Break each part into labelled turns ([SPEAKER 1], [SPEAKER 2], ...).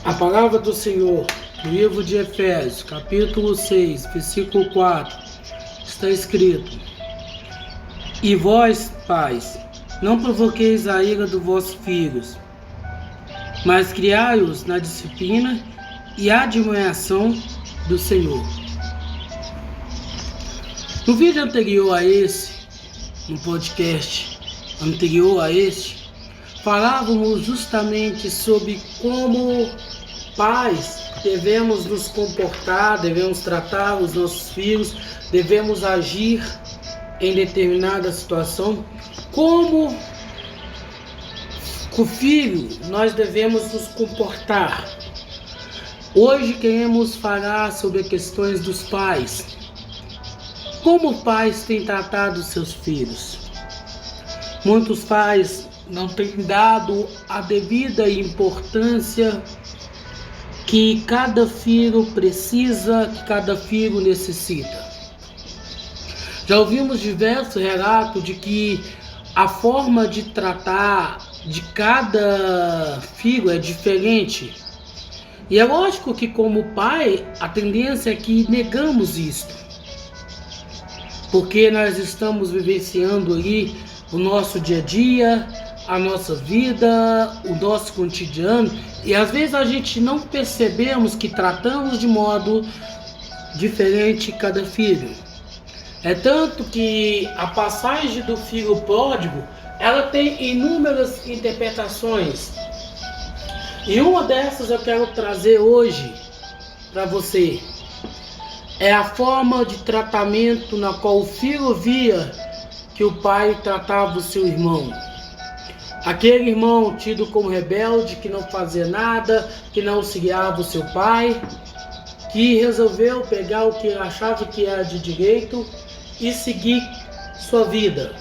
[SPEAKER 1] A palavra do Senhor, no livro de Efésios, capítulo 6, versículo 4, está escrito: E vós, pais, não provoqueis a ira dos vossos filhos, mas criai-os na disciplina e admoestação do Senhor. No vídeo anterior a esse, no podcast anterior a este, falávamos justamente sobre como pais devemos nos comportar, devemos tratar os nossos filhos, devemos agir em determinada situação, como com o filho nós devemos nos comportar. Hoje queremos falar sobre as questões dos pais. Como os pais têm tratado seus filhos? Muitos pais não têm dado a devida importância que cada filho precisa, que cada filho necessita. Já ouvimos diversos relatos de que a forma de tratar de cada filho é diferente. E é lógico que, como pai, a tendência é que negamos isto, porque nós estamos vivenciando ali o nosso dia a dia, a nossa vida, o nosso cotidiano, e às vezes a gente não percebemos que tratamos de modo diferente cada filho. É tanto que a passagem do filho pródigo, ela tem inúmeras interpretações. E uma dessas eu quero trazer hoje para você. É a forma de tratamento na qual o filho via que o pai tratava o seu irmão. Aquele irmão tido como rebelde, que não fazia nada, que não auxiliava o seu pai, que resolveu pegar o que ele achava que era de direito e seguir sua vida.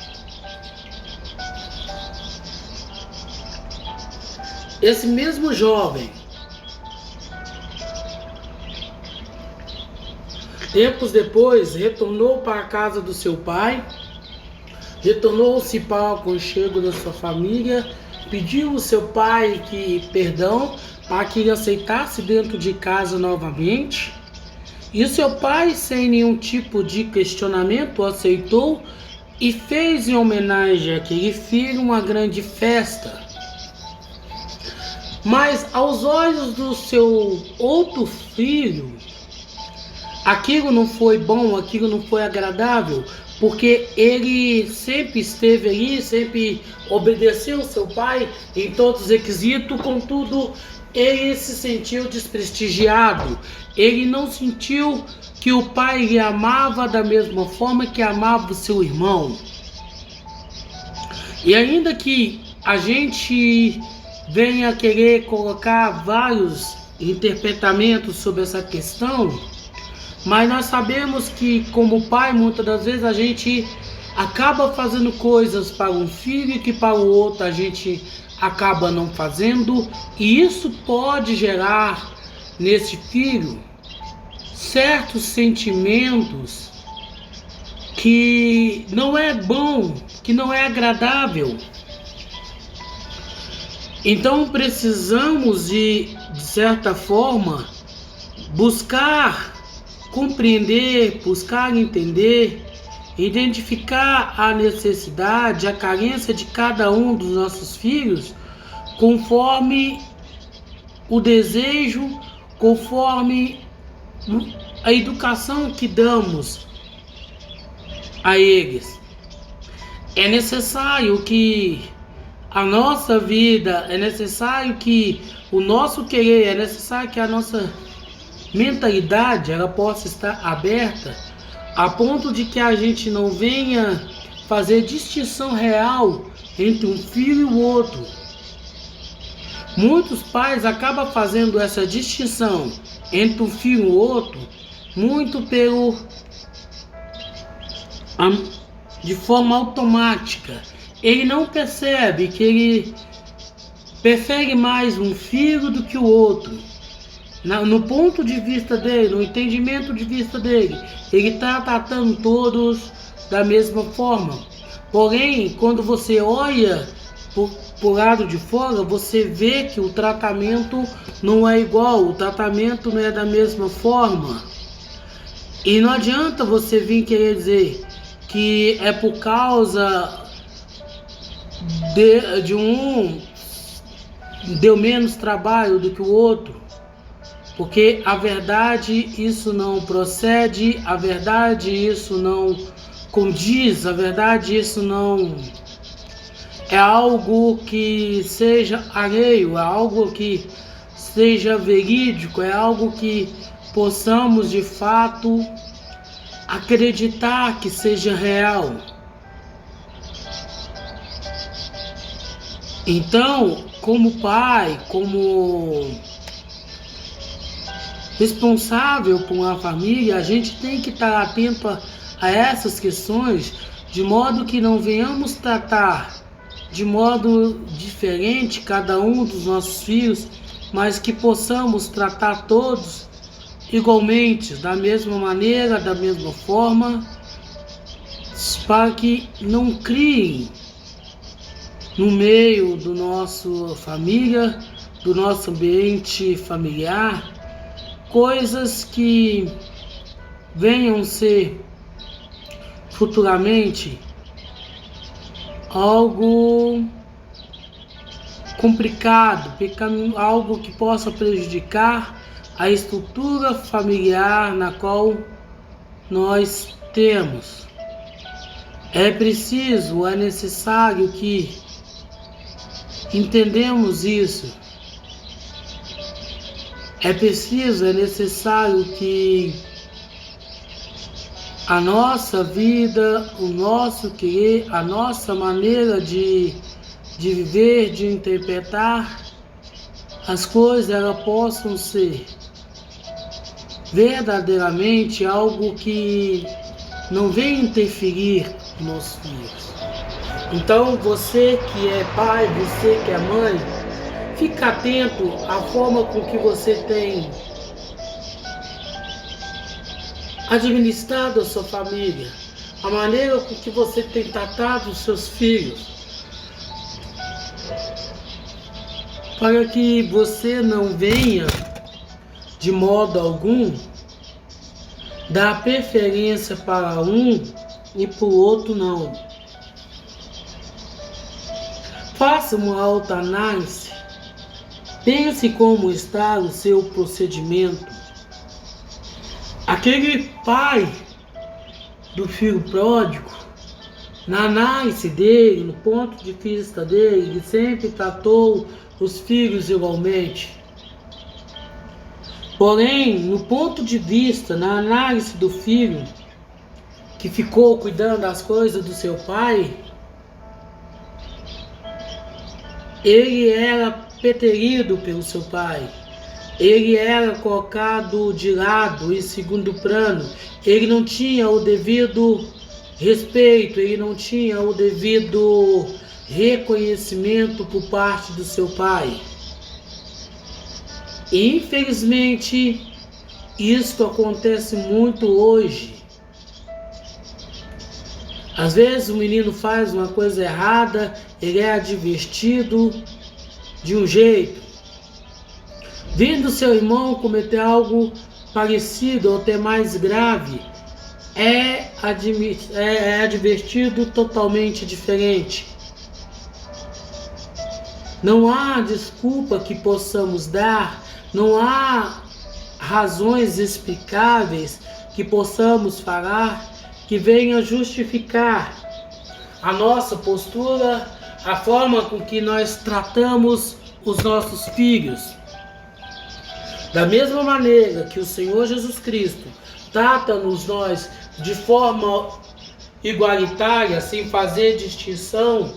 [SPEAKER 1] Esse mesmo jovem, tempos depois, retornou para a casa do seu pai, retornou-se para o aconchego da sua família, pediu ao seu pai perdão para que ele aceitasse dentro de casa novamente. E o seu pai, sem nenhum tipo de questionamento, aceitou e fez em homenagem àquele filho uma grande festa. Mas aos olhos do seu outro filho, aquilo não foi bom, aquilo não foi agradável, porque ele sempre esteve ali, sempre obedeceu ao seu pai em todos os requisitos, contudo, ele se sentiu desprestigiado. Ele não sentiu que o pai lhe amava da mesma forma que amava o seu irmão. E ainda que a gente venha querer colocar vários interpretamentos sobre essa questão, mas nós sabemos que, como pai, muitas das vezes a gente acaba fazendo coisas para um filho que para o outro a gente acaba não fazendo, e isso pode gerar nesse filho certos sentimentos que não é bom, que não é agradável. Então precisamos de certa forma, buscar compreender, buscar entender, identificar a necessidade, a carência de cada um dos nossos filhos, conforme o desejo, conforme a educação que damos a eles. É necessário que a nossa vida, é necessário que o nosso querer, é necessário que a nossa mentalidade ela possa estar aberta a ponto de que a gente não venha fazer distinção real entre um filho e o outro. Muitos pais acabam fazendo essa distinção entre um filho e o outro muito de forma automática. Ele não percebe que ele prefere mais um filho do que o outro. No ponto de vista dele, no entendimento de vista dele, ele está tratando todos da mesma forma. Porém, quando você olha por lado de fora, você vê que o tratamento não é igual, o tratamento não é da mesma forma. E não adianta você vir querer dizer que é por causa de um deu menos trabalho do que o outro, porque a verdade isso não procede, a verdade isso não condiz, a verdade isso não é algo que seja alheio, é algo que seja verídico, é algo que possamos de fato acreditar que seja real. Então, como pai, como responsável por uma família, a gente tem que estar atento a essas questões, de modo que não venhamos tratar de modo diferente cada um dos nossos filhos, mas que possamos tratar todos igualmente, da mesma maneira, da mesma forma, para que não criem no meio do nosso família, do nosso ambiente familiar, coisas que venham ser futuramente algo complicado, algo que possa prejudicar a estrutura familiar na qual nós temos. É preciso, é necessário que entendemos isso. É preciso, é necessário que a nossa vida, o nosso querer, a nossa maneira de viver, de interpretar as coisas, elas possam ser verdadeiramente algo que não venha interferir nos filhos. Então, você que é pai, você que é mãe, fica atento à forma com que você tem administrado a sua família, a maneira com que você tem tratado os seus filhos, para que você não venha, de modo algum, dar preferência para um e para o outro não. Faça uma autoanálise, pense como está o seu procedimento. Aquele pai do filho pródigo, na análise dele, no ponto de vista dele, ele sempre tratou os filhos igualmente. Porém, no ponto de vista, na análise do filho que ficou cuidando das coisas do seu pai, ele era preterido pelo seu pai. Ele era colocado de lado, em segundo plano. Ele não tinha o devido respeito, ele não tinha o devido reconhecimento por parte do seu pai. E, infelizmente, isso acontece muito hoje. Às vezes o menino faz uma coisa errada, ele é advertido de um jeito. Vendo seu irmão cometer algo parecido ou até mais grave, é advertido totalmente diferente. Não há desculpa que possamos dar, não há razões explicáveis que possamos falar que venha justificar a nossa postura, a forma com que nós tratamos os nossos filhos. Da mesma maneira que o Senhor Jesus Cristo trata-nos nós de forma igualitária, sem fazer distinção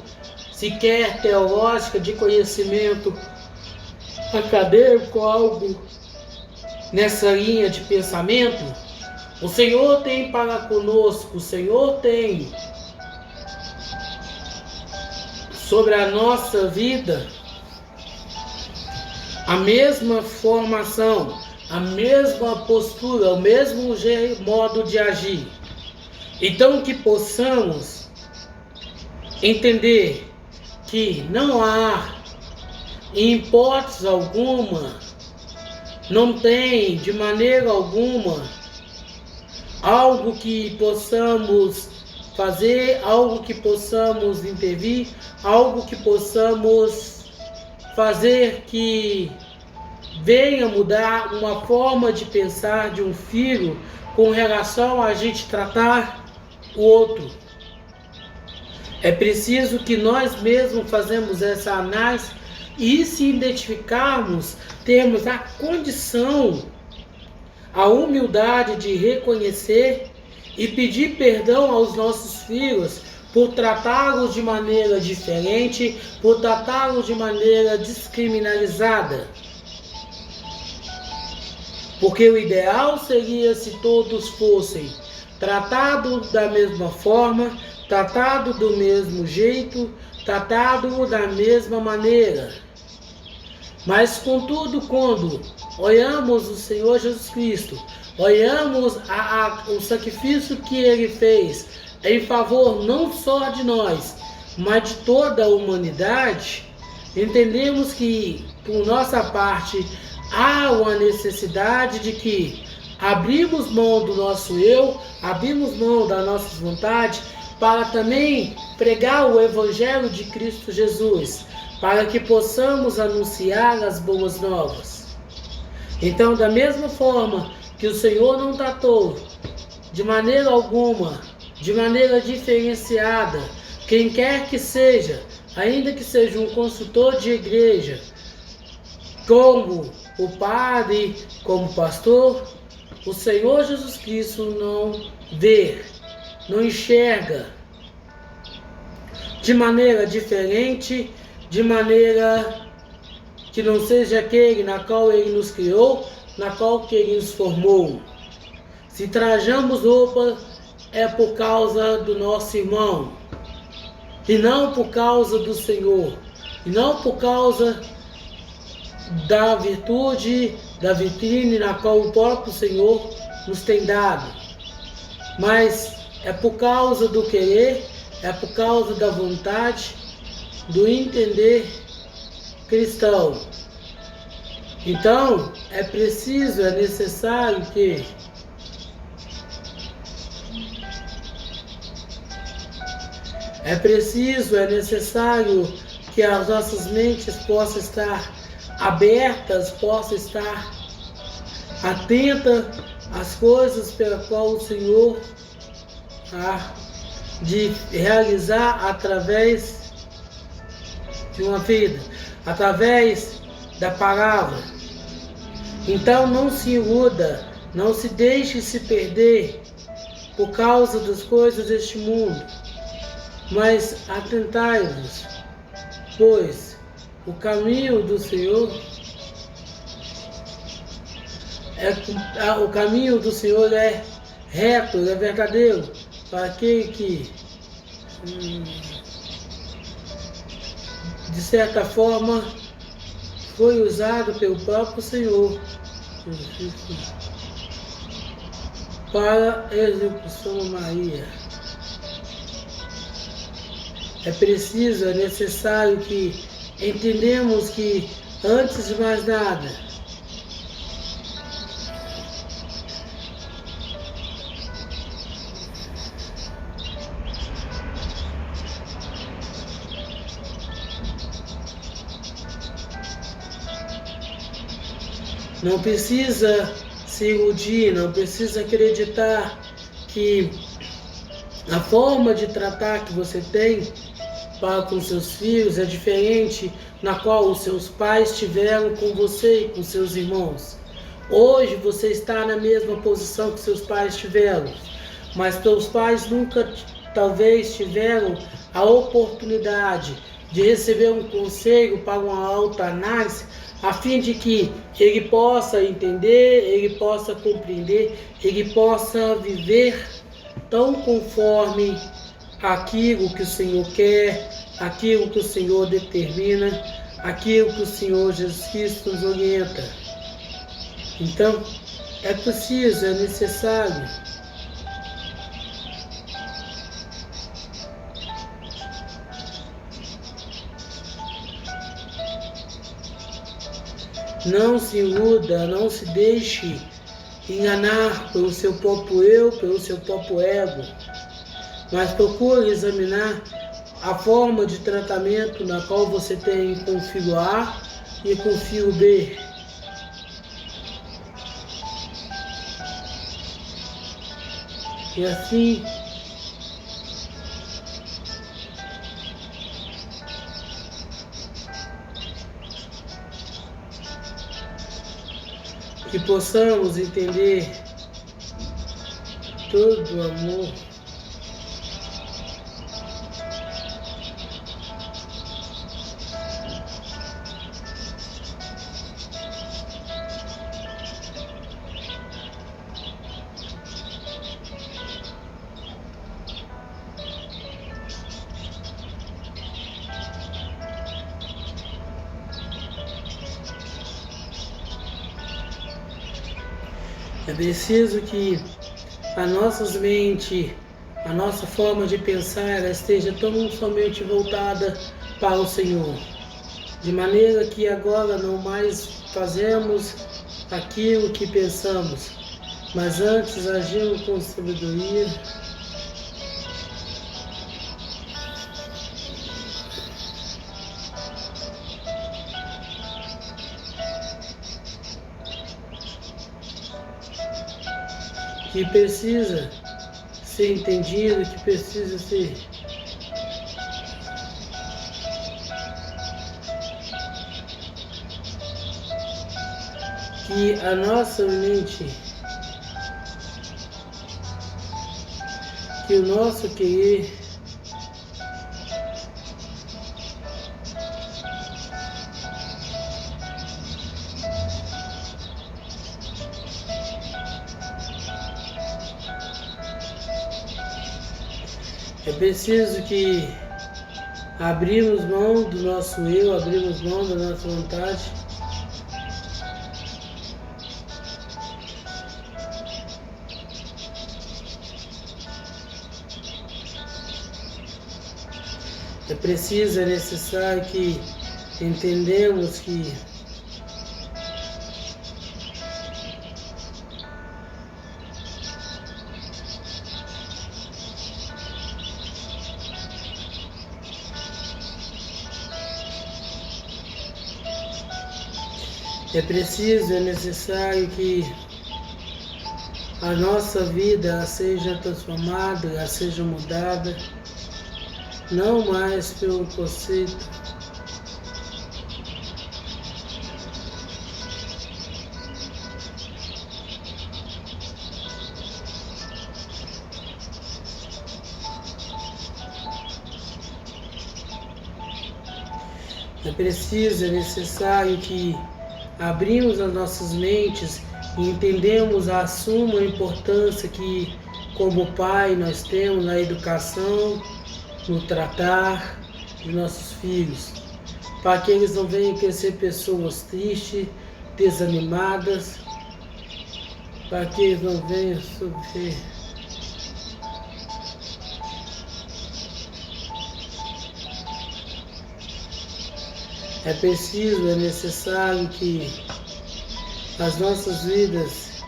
[SPEAKER 1] sequer teológica, de conhecimento acadêmico, algo nessa linha de pensamento, o Senhor tem para conosco, o Senhor tem sobre a nossa vida a mesma formação, a mesma postura, o mesmo modo de agir. Então que possamos entender que não há, em hipótese alguma, não tem de maneira alguma algo que possamos fazer, algo que possamos intervir, algo que possamos fazer que venha mudar uma forma de pensar de um filho com relação a gente tratar o outro. É preciso que nós mesmos fazemos essa análise e, se identificarmos, temos a condição, a humildade de reconhecer e pedir perdão aos nossos filhos por tratá-los de maneira diferente, por tratá-los de maneira descriminalizada. Porque o ideal seria se todos fossem tratados da mesma forma, tratados do mesmo jeito, tratados da mesma maneira. Mas, contudo, quando olhamos o Senhor Jesus Cristo, olhamos o sacrifício que Ele fez em favor não só de nós, mas de toda a humanidade, entendemos que, por nossa parte, há uma necessidade de que abrimos mão do nosso eu, abrimos mão das nossas vontades, para também pregar o Evangelho de Cristo Jesus, para que possamos anunciar as boas novas. Então, da mesma forma que o Senhor não tratou de maneira alguma, de maneira diferenciada, quem quer que seja, ainda que seja um consultor de igreja, como o padre, como o pastor, o Senhor Jesus Cristo não vê, não enxerga de maneira diferente, de maneira que não seja aquele na qual Ele nos criou, na qual que Ele nos formou. Se trajamos roupa, é por causa do nosso irmão, e não por causa do Senhor, e não por causa da virtude, da vitrine na qual o próprio Senhor nos tem dado, mas é por causa do querer, é por causa da vontade, do entender cristão. Então, é preciso, é necessário que é necessário que as nossas mentes possam estar abertas, possam estar atentas às coisas pela qual o Senhor há de realizar através de uma vida, através da palavra. Então não se iluda, não se deixe se perder por causa das coisas deste mundo, mas atentai-vos, pois o caminho do Senhor o caminho do Senhor é reto, é verdadeiro, para aquele que, de certa forma, foi usado pelo próprio Senhor para a execução de Maria. É preciso, é necessário que entendemos que, antes de mais nada, não precisa se iludir, não precisa acreditar que a forma de tratar que você tem para com seus filhos é diferente na qual os seus pais tiveram com você e com seus irmãos. Hoje você está na mesma posição que seus pais tiveram, mas seus pais nunca talvez tiveram a oportunidade de receber um conselho para uma autoanálise, a fim de que ele possa entender, ele possa compreender, ele possa viver tão conforme aquilo que o Senhor quer, aquilo que o Senhor determina, aquilo que o Senhor Jesus Cristo nos orienta. Então, é preciso, é necessário Não se iluda, não se deixe enganar pelo seu próprio eu, pelo seu próprio ego, mas procure examinar a forma de tratamento na qual você tem com o filho A e com o filho B. E assim, que possamos entender todo o amor é preciso que a nossa mente, a nossa forma de pensar, ela esteja tão somente voltada para o Senhor, de maneira que agora não mais fazemos aquilo que pensamos, mas antes agimos com sabedoria. Que precisa ser entendido, que precisa ser que a nossa mente, que o nosso querer é preciso que abrimos mão do nosso eu, abrimos mão da nossa vontade. É preciso, é necessário que entendemos que é preciso, é necessário que a nossa vida seja transformada, seja mudada, não mais pelo conceito é preciso, é necessário que abrimos as nossas mentes e entendemos a suma importância que, como pai, nós temos na educação, no tratar de nossos filhos, para que eles não venham crescer pessoas tristes, desanimadas, para que eles não venham sofrer. É preciso, é necessário que as nossas vidas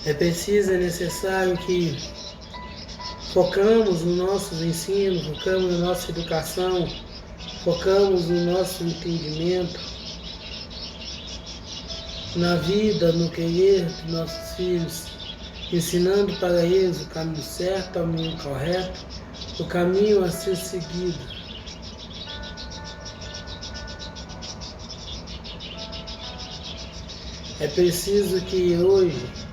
[SPEAKER 1] é preciso, é necessário que focamos no nosso ensino, focamos na nossa educação, focamos no nosso entendimento, na vida, no querer dos nossos filhos, ensinando para eles o caminho certo, o caminho correto, o caminho a ser seguido. É preciso que hoje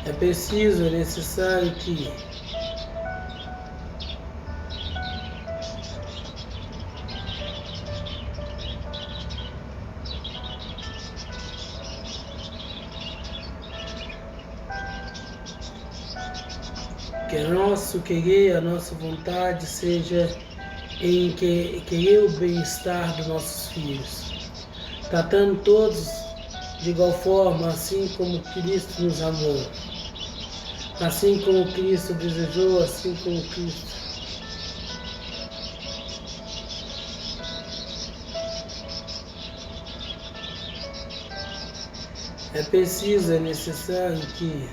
[SPEAKER 1] é preciso, é necessário que Que nosso querer, a nossa vontade seja em querer o bem-estar dos nossos filhos, tratando todos de igual forma, assim como Cristo nos amou, assim como Cristo desejou, assim como Cristo. É preciso, é necessário que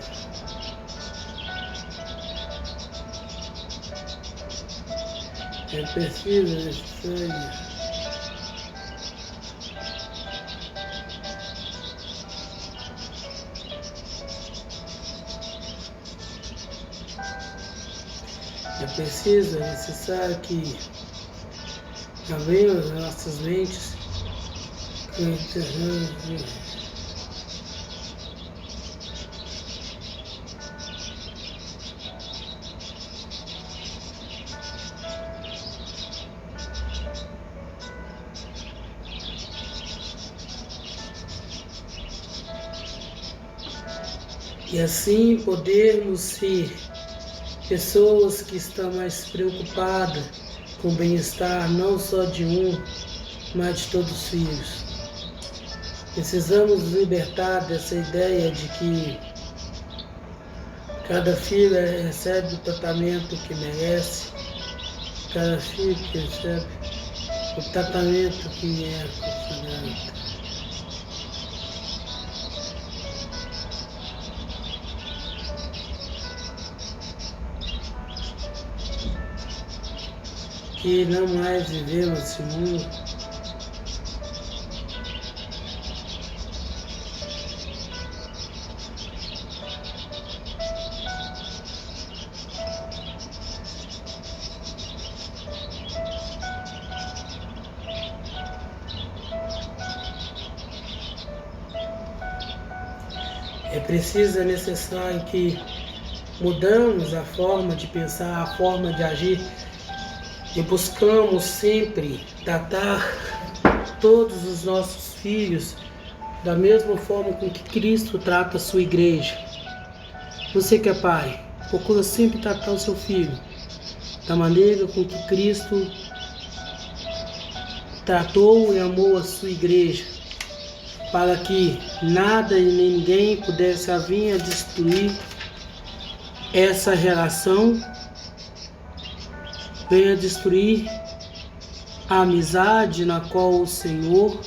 [SPEAKER 1] é preciso, é necessário é necessário que abrimos nossas mentes e assim podermos ser pessoas que estão mais preocupadas com o bem-estar não só de um, mas de todos os filhos. Precisamos nos libertar dessa ideia de que cada filho recebe o tratamento que merece, cada filho que recebe o tratamento que é consagrado. Que não mais vivemos nesse mundo é preciso, é necessário que mudamos a forma de pensar, a forma de agir e buscamos sempre tratar todos os nossos filhos da mesma forma com que Cristo trata a sua igreja. Você que é pai, procura sempre tratar o seu filho da maneira com que Cristo tratou e amou a sua igreja, para que nada e nem ninguém pudesse vir a destruir essa relação, venha destruir a amizade na qual o Senhor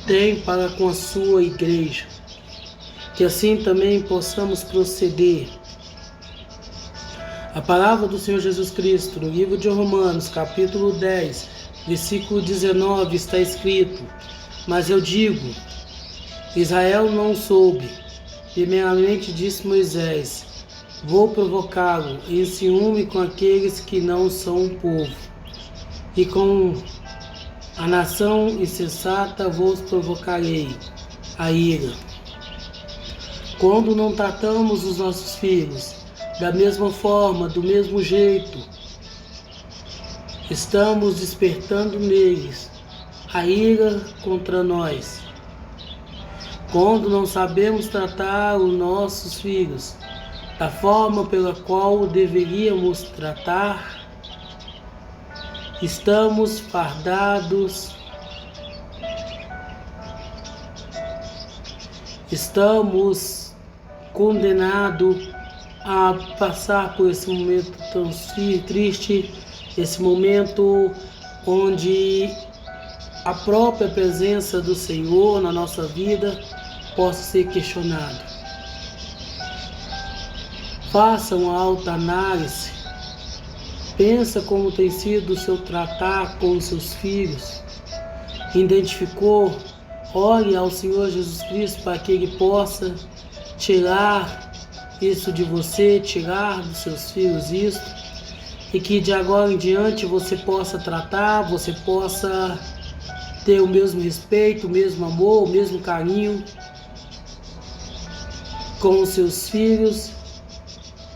[SPEAKER 1] tem para com a sua igreja. Que assim também possamos proceder. A palavra do Senhor Jesus Cristo, no livro de Romanos, capítulo 10, versículo 19, está escrito: mas eu digo, Israel não soube. Primeiramente disse Moisés: vou provocá-lo em ciúme com aqueles que não são um povo, e com a nação insensata vos provocarei a ira. Quando não tratamos os nossos filhos da mesma forma, do mesmo jeito, estamos despertando neles a ira contra nós. Quando não sabemos tratar os nossos filhos da forma pela qual deveríamos tratar, estamos fardados, estamos condenados a passar por esse momento tão triste, esse momento onde a própria presença do Senhor na nossa vida possa ser questionada. Faça uma autoanálise. Pensa como tem sido o seu tratar com os seus filhos. Identificou? Ore ao Senhor Jesus Cristo para que Ele possa tirar isso de você, tirar dos seus filhos isso, e que de agora em diante você possa tratar, você possa ter o mesmo respeito, o mesmo amor, o mesmo carinho com os seus filhos,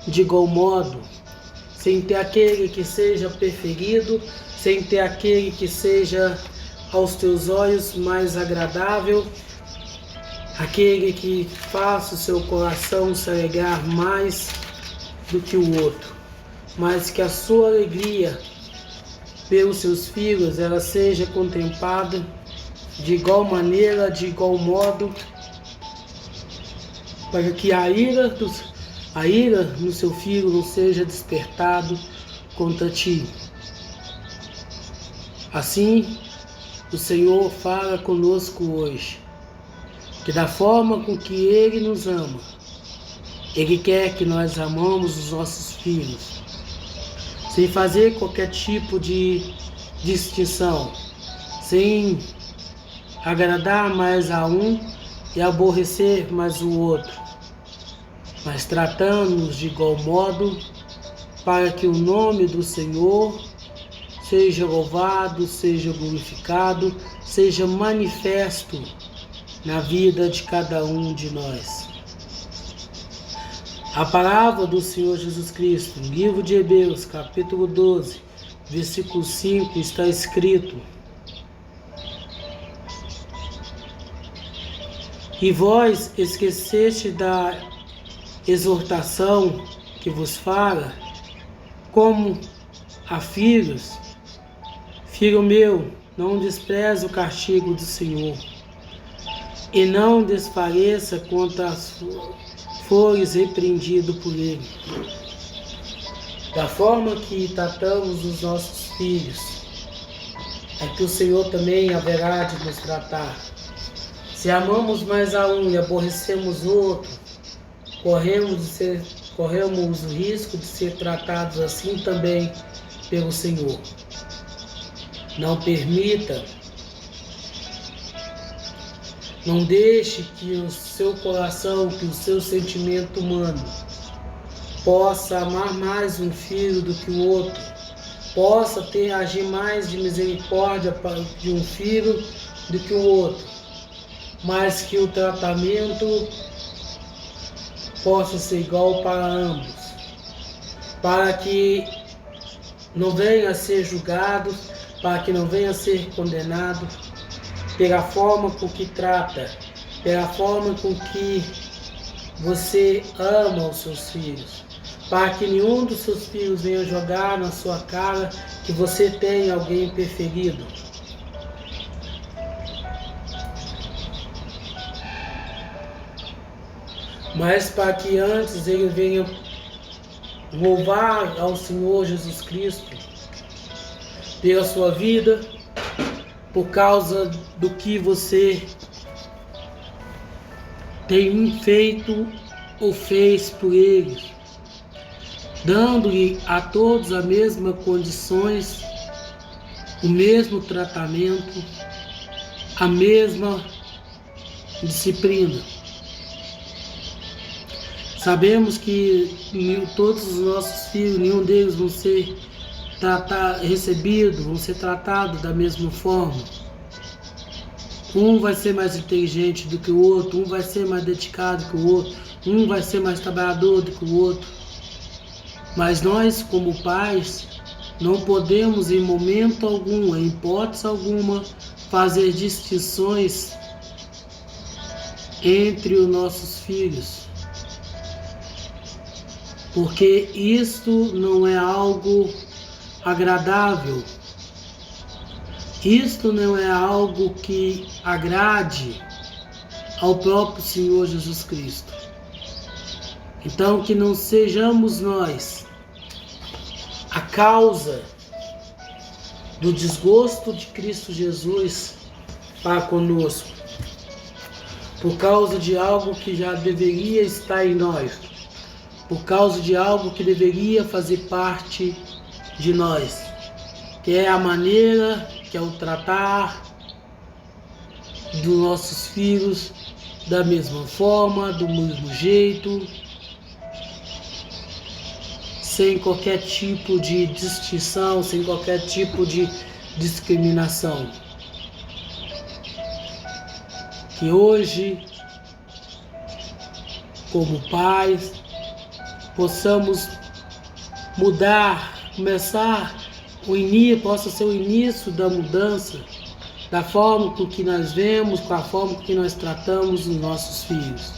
[SPEAKER 1] de igual modo, sem ter aquele que seja preferido, sem ter aquele que seja aos teus olhos mais agradável, aquele que faça o seu coração se alegrar mais do que o outro, mas que a sua alegria pelos seus filhos ela seja contemplada de igual maneira, de igual modo, para que a ira no seu filho não seja despertado contra ti. Assim, o Senhor fala conosco hoje, que da forma com que Ele nos ama, Ele quer que nós amamos os nossos filhos, sem fazer qualquer tipo de distinção, sem agradar mais a um e aborrecer mais o outro, mas tratando-nos de igual modo, para que o nome do Senhor seja louvado, seja glorificado, seja manifesto na vida de cada um de nós. A palavra do Senhor Jesus Cristo, no livro de Hebreus, capítulo 12, versículo 5, está escrito: E vós esqueceste da exortação que vos fala, como a filhos. Filho meu, não despreze o castigo do Senhor, e não desfaleça quanto fores repreendido por Ele. Da forma que tratamos os nossos filhos, é que o Senhor também haverá de nos tratar. Se amamos mais a um e aborrecemos o outro, corremos o risco de ser tratados assim também pelo Senhor. Não permita, não deixe que o seu coração, que o seu sentimento humano possa amar mais um filho do que o outro, possa agir mais de misericórdia de um filho do que o outro, mas que o tratamento possa ser igual para ambos, para que não venha a ser julgado, para que não venha a ser condenado pela forma com que trata, pela forma com que você ama os seus filhos, para que nenhum dos seus filhos venha jogar na sua cara que você tem alguém preferido. Mas para que antes ele venha louvar ao Senhor Jesus Cristo pela sua vida, por causa do que você tem feito ou fez por ele, dando-lhe a todos as mesmas condições, o mesmo tratamento, a mesma disciplina. Sabemos que todos os nossos filhos, nenhum deles vão ser recebidos, vão ser tratados da mesma forma. Um vai ser mais inteligente do que o outro, um vai ser mais dedicado que o outro, um vai ser mais trabalhador do que o outro. Mas nós, como pais, não podemos em momento algum, em hipótese alguma, fazer distinções entre os nossos filhos, porque isto não é algo agradável, isto não é algo que agrade ao próprio Senhor Jesus Cristo. Então, que não sejamos nós a causa do desgosto de Cristo Jesus para conosco, por causa de algo que já deveria estar em nós, por causa de algo que deveria fazer parte de nós, que é a maneira, que é o tratar dos nossos filhos da mesma forma, do mesmo jeito, sem qualquer tipo de distinção, sem qualquer tipo de discriminação. Que hoje, como pais, possamos mudar, começar, possa ser o início da mudança da forma com que nós vemos, com a forma com que nós tratamos os nossos filhos,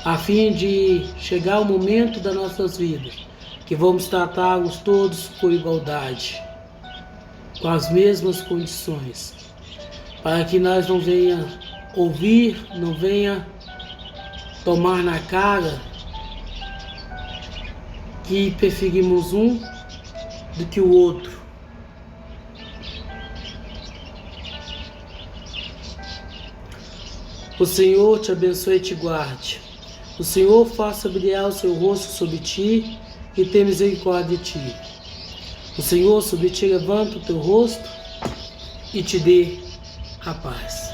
[SPEAKER 1] a fim de chegar o momento das nossas vidas que vamos tratá-los todos por igualdade, com as mesmas condições, para que nós não venha ouvir, não venha tomar na cara que preferimos um do que o outro. O Senhor te abençoe e te guarde. O Senhor faça brilhar o seu rosto sobre ti e tenha misericórdia de ti. O Senhor sobre ti levanta o teu rosto e te dê a paz.